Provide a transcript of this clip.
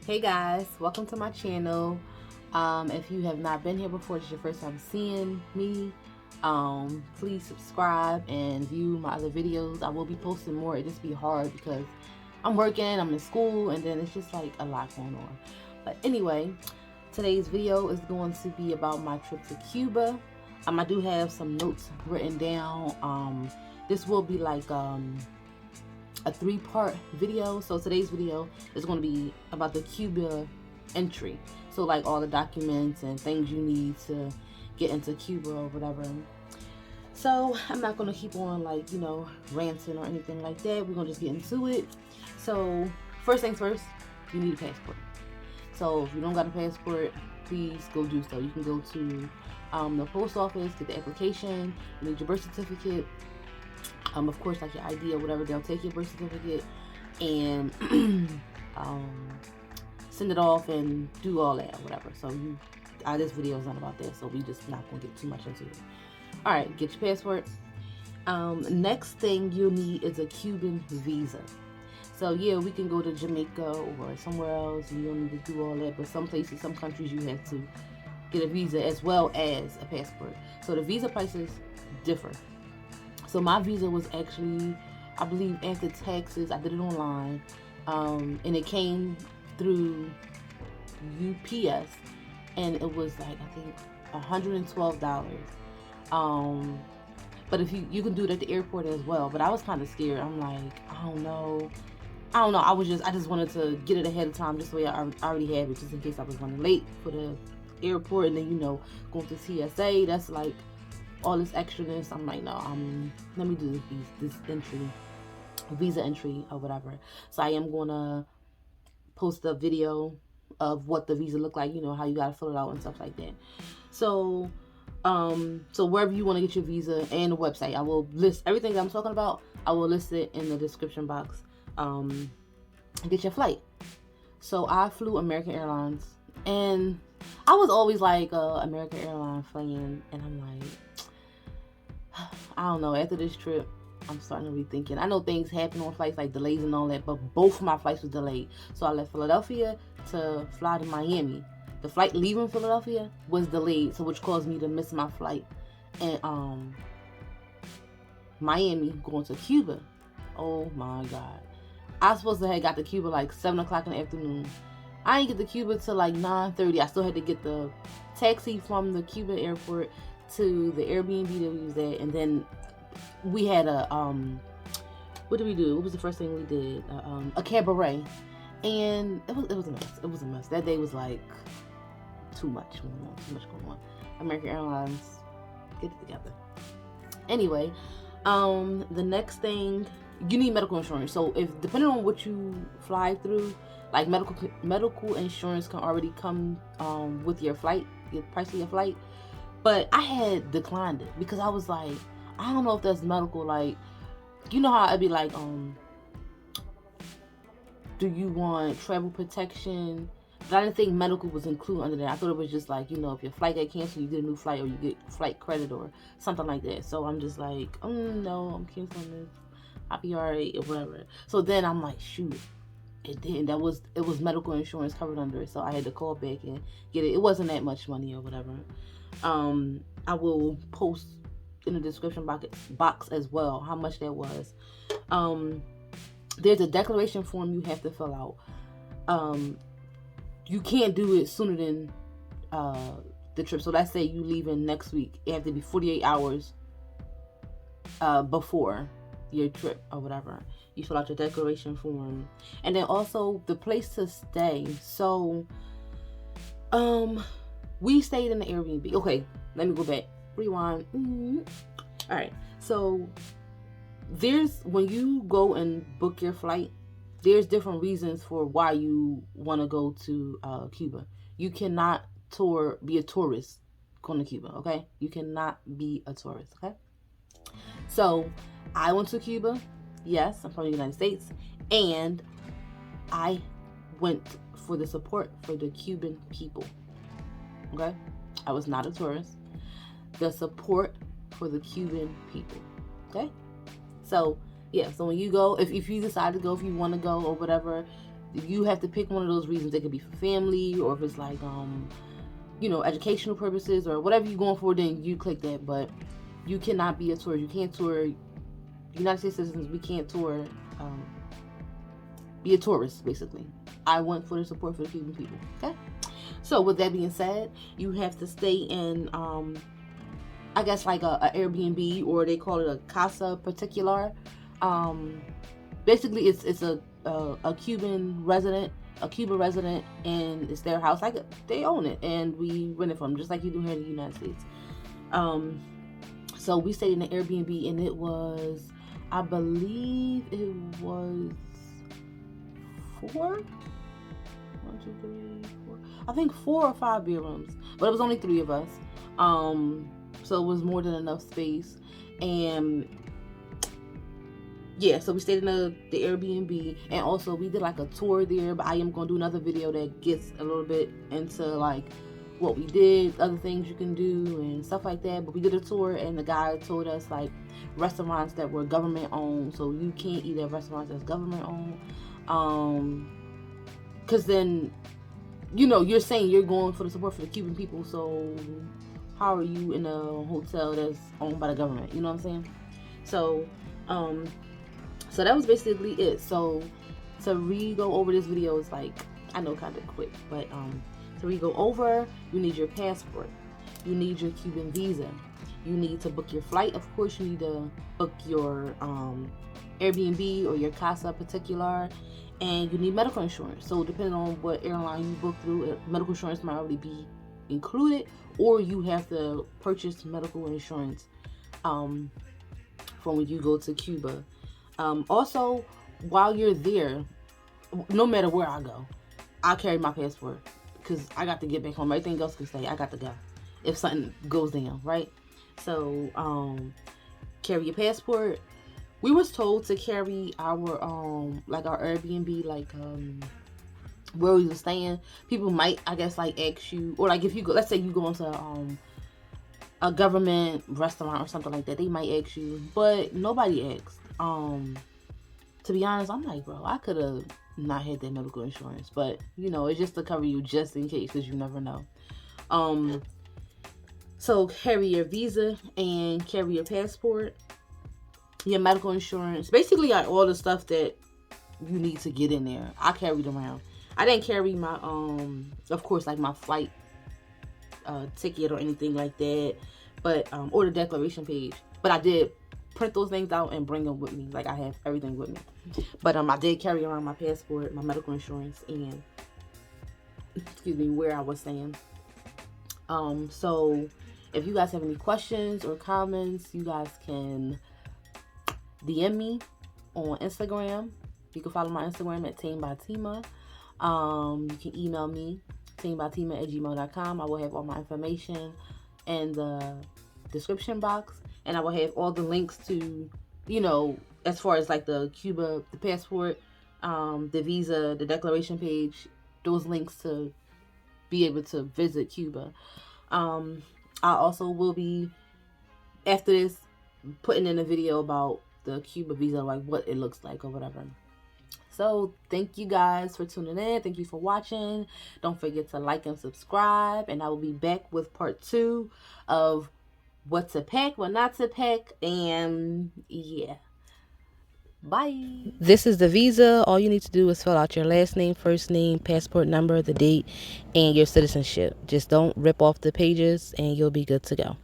Hey guys, welcome to my channel. If you have not been here before, it's your first time seeing me, please subscribe and view my other videos. I will be posting more. It just be hard because I'm working, I'm in school, and then it's just like a lot going on. But anyway, today's video is going to be about my trip to Cuba. I do have some notes written down. This will be like a 3-part video. So today's video is going to be about the Cuba entry, so like all the documents and things you need to get into Cuba or whatever. So I'm not going to keep on ranting or anything like that. We're going to just get into it. So first things first, you need a passport. So if you don't got a passport, please go do so. You can go to the post office, get the application. You need your birth certificate, of course, like your ID or whatever. They'll take your birth certificate and send it off and do all that or whatever. So this video is not about that, so we just not gonna get too much into it. All right, get your passport. Next thing you'll need is a Cuban visa. So yeah, we can go to Jamaica or somewhere else, and you don't need to do all that. But some places, some countries, you have to get a visa as well as a passport. So the visa prices differ. So my visa was actually, I believe, after taxes. I did it online, and it came through UPS, and it was like, I think, $112. But if you can do it at the airport as well. But I was kind of scared. I'm like, I don't know. I just wanted to get it ahead of time, just so I already have it, just in case I was running late for the airport, and then going to TSA. That's like all this extraness. I'm like, no, let me do this visa entry or whatever. So I am gonna post a video of what the visa look like, how you gotta fill it out and stuff like that. So so wherever you want to get your visa and the website, I will list everything that I'm talking about. I will list it in the description box. Get your flight. So I flew American Airlines, and I was always like American Airlines fan, and I'm like, I don't know, after this trip, I'm starting to rethinking. I know things happen on flights, like delays and all that, but both of my flights were delayed. So I left Philadelphia to fly to Miami. The flight leaving Philadelphia was delayed, so which caused me to miss my flight. And Miami going to Cuba. Oh my God. I was supposed to have got to Cuba like 7 o'clock in the afternoon. I didn't get to Cuba till like 9:30. I still had to get the taxi from the Cuba airport to the Airbnb that we was at, and then we had a what did we do? What was the first thing we did? A cabaret, and it was a mess. It was a mess. That day was like too much going on. American Airlines, get it together. Anyway, the next thing, you need medical insurance. So if depending on what you fly through, like medical insurance can already come with your flight, your price of your flight. But I had declined it because I was like, I don't know if that's medical. Like, you know how I'd be like, do you want travel protection? But I didn't think medical was included under that. I thought it was just like, if your flight got canceled, you get a new flight, or you get flight credit or something like that. So I'm just like, no, I'm canceling this. I'll be alright or whatever. So then I'm like, shoot, it didn't. It was medical insurance covered under it. So I had to call back and get it. It wasn't that much money or whatever. I will post in the description box as well how much that was. There's a declaration form you have to fill out. You can't do it sooner than the trip. So let's say you leaving next week. It have to be 48 hours before your trip or whatever. You fill out your declaration form, and then also the place to stay. So we stayed in the Airbnb. Okay, let me go back. Rewind. All right. So when you go and book your flight, there's different reasons for why you want to go to Cuba. You cannot be a tourist going to Cuba. Okay, you cannot be a tourist. Okay. So I went to Cuba. Yes, I'm from the United States, and I went for the support for the Cuban people. Okay, I was not a tourist. The support for the Cuban people. Okay, so yeah, so when you go, if you decide to go, if you want to go or whatever, you have to pick one of those reasons. It could be for family, or if it's like educational purposes or whatever you're going for, then you click that. But you cannot be a tourist. You can't tour. United States citizens, we can't tour. Be a tourist, basically. I went for the support for the Cuban people. Okay. So with that being said, you have to stay in, I guess like a Airbnb, or they call it a casa particular. Basically, it's a Cuban resident, and it's their house. Like they own it, and we rent it from them, just like you do here in the United States. So we stayed in the Airbnb, and it was, I believe it was 4. 1, 2, 3, 4. I think 4 or 5 bedrooms, but it was only 3 of us. So it was more than enough space, and yeah, so we stayed in the Airbnb, and also we did like a tour there. But I am gonna do another video that gets a little bit into like what we did, other things you can do and stuff like that. But we did a tour, and the guy told us like restaurants that were government owned, so you can't eat at restaurants that's government owned, because then you're saying you're going for the support for the Cuban people, so how are you in a hotel that's owned by the government? You know what I'm saying? So so that was basically it. So to re-go over this video is like, I know, kind of quick, but to re-go over, you need your passport, you need your Cuban visa, you need to book your flight. Of course, you need to book your Airbnb or your casa particular, and you need medical insurance. So depending on what airline you book through, medical insurance might already be included, or you have to purchase medical insurance from when you go to Cuba. Also, while you're there, no matter where I go, I carry my passport, because I got to get back home. Everything else can stay. I got to go if something goes down, right? So carry your passport. We was told to carry our like our Airbnb, like where we were staying. People might, I guess, like ask you, or like if you go, let's say you go into a government restaurant or something like that, they might ask you, but nobody asked. To be honest, I'm like, bro, I could have not had that medical insurance, but it's just to cover you just in case, because you never know. So carry your visa and carry your passport, your medical insurance, basically like all the stuff that you need to get in there. I carried around. I didn't carry my of course, like my flight ticket or anything like that, but or the declaration page, but I did print those things out and bring them with me. Like I have everything with me, but I did carry around my passport, my medical insurance, and excuse me, where I was staying. So if you guys have any questions or comments, you guys can DM me on Instagram. You can follow my Instagram at teambytima. You can email me, teambytima@gmail.com. I will have all my information in the description box, and I will have all the links to, as far as like the Cuba, the passport, the visa, the declaration page, those links to be able to visit Cuba. I also will be, after this, putting in a video about the Cuba visa, like what it looks like or whatever. So thank you guys for tuning in. Thank you for watching. Don't forget to like and subscribe, and I will be back with part 2 of what to pack, what not to pack, and yeah. Bye. This is the visa. All you need to do is fill out your last name, first name, passport number, the date, and your citizenship. Just don't rip off the pages, and you'll be good to go.